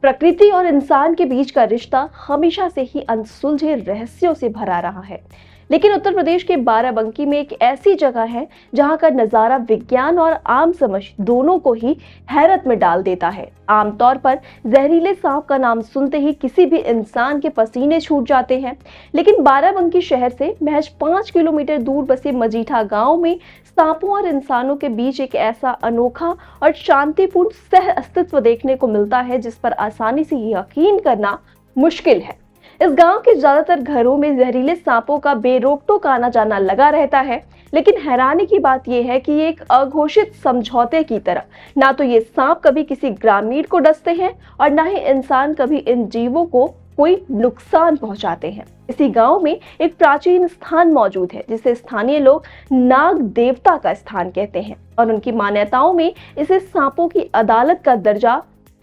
प्रकृति और इंसान के बीच का रिश्ता हमेशा से ही अनसुलझे रहस्यों से भरा रहा है। लेकिन उत्तर प्रदेश के बाराबंकी में एक ऐसी जगह है जहां का नजारा विज्ञान और आम समझ दोनों को ही हैरत में डाल देता है। आमतौर पर जहरीले सांप का नाम सुनते ही किसी भी इंसान के पसीने छूट जाते हैं, लेकिन बाराबंकी शहर से महज 5 किलोमीटर दूर बसे मजीठा गांव में सांपों और इंसानों के बीच एक ऐसा अनोखा और शांतिपूर्ण सह अस्तित्व देखने को मिलता है जिस पर आसानी से यकीन करना मुश्किल है। इस गांव के ज्यादातर घरों में जहरीले सांपों का बेरोक टोक आना जाना लगा रहता है, लेकिन हैरानी की बात यह है कि ये एक अघोषित समझौते की तरह ना तो ये सांप कभी किसी ग्रामीण को डसते हैं और ना ही इंसान कभी इन जीवों को कोई नुकसान पहुंचाते हैं। इसी गांव में एक प्राचीन स्थान मौजूद है जिसे स्थानीय लोग नाग देवता का स्थान कहते हैं और उनकी मान्यताओं में इसे सांपों की अदालत का दर्जा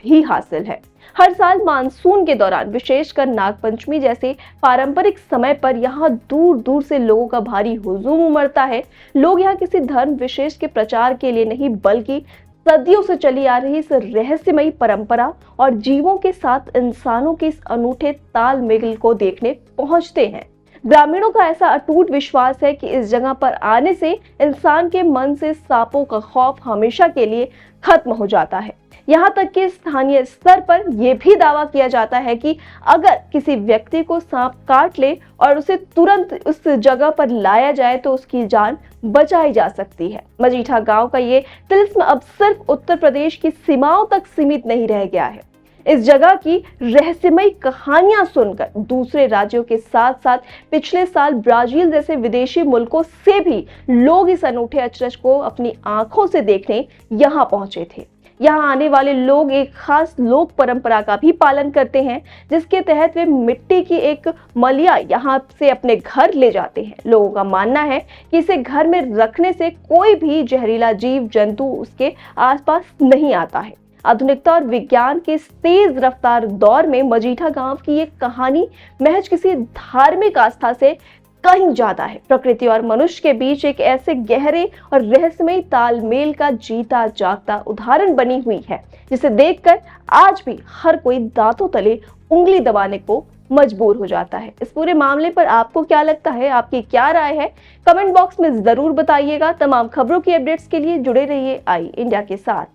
भी हासिल है। हर साल मानसून के दौरान विशेषकर नागपंचमी जैसे पारंपरिक समय पर यहाँ दूर दूर से लोगों का भारी हुजूम उमड़ता है। लोग यहाँ किसी धर्म विशेष के प्रचार के लिए नहीं बल्कि सदियों से चली आ रही इस रहस्यमयी परंपरा और जीवों के साथ इंसानों के इस अनूठे तालमेल को देखने पहुंचते हैं। ग्रामीणों का ऐसा अटूट विश्वास है कि इस जगह पर आने से इंसान के मन से सांपों का खौफ हमेशा के लिए खत्म हो जाता है। यहाँ तक कि स्थानीय स्तर पर यह भी दावा किया जाता है कि अगर किसी व्यक्ति को सांप काट ले और उसे तुरंत उस जगह पर लाया जाए तो उसकी जान बचाई जा सकती है। मजीठा गांव का ये तिलिस्म अब सिर्फ उत्तर प्रदेश की सीमाओं तक सीमित नहीं रह गया है। इस जगह की रहस्यमयी कहानियां सुनकर दूसरे राज्यों के साथ साथ पिछले साल ब्राजील जैसे विदेशी मुल्कों से भी लोग इस अनूठे अचरज को अपनी आंखों से देखने यहाँ पहुंचे थे। यहाँ आने वाले लोग एक खास लोक परंपरा का भी पालन करते हैं जिसके तहत वे मिट्टी की एक मलिया यहाँ से अपने घर ले जाते हैं। लोगों का मानना है कि इसे घर में रखने से कोई भी जहरीला जीव जंतु उसके आसपास नहीं आता है। आधुनिकता और विज्ञान के इस तेज रफ्तार दौर में मजीठा गांव की ये कहानी महज किसी धार्मिक आस्था से कहीं ज्यादा है। प्रकृति और मनुष्य के बीच एक ऐसे गहरे और रहस्यमयी तालमेल का जीता जागता उदाहरण बनी हुई है जिसे देखकर आज भी हर कोई दांतों तले उंगली दबाने को मजबूर हो जाता है। इस पूरे मामले पर आपको क्या लगता है, आपकी क्या राय है, कमेंट बॉक्स में जरूर बताइएगा। तमाम खबरों की अपडेट्स के लिए जुड़े रहिए आई इंडिया के साथ।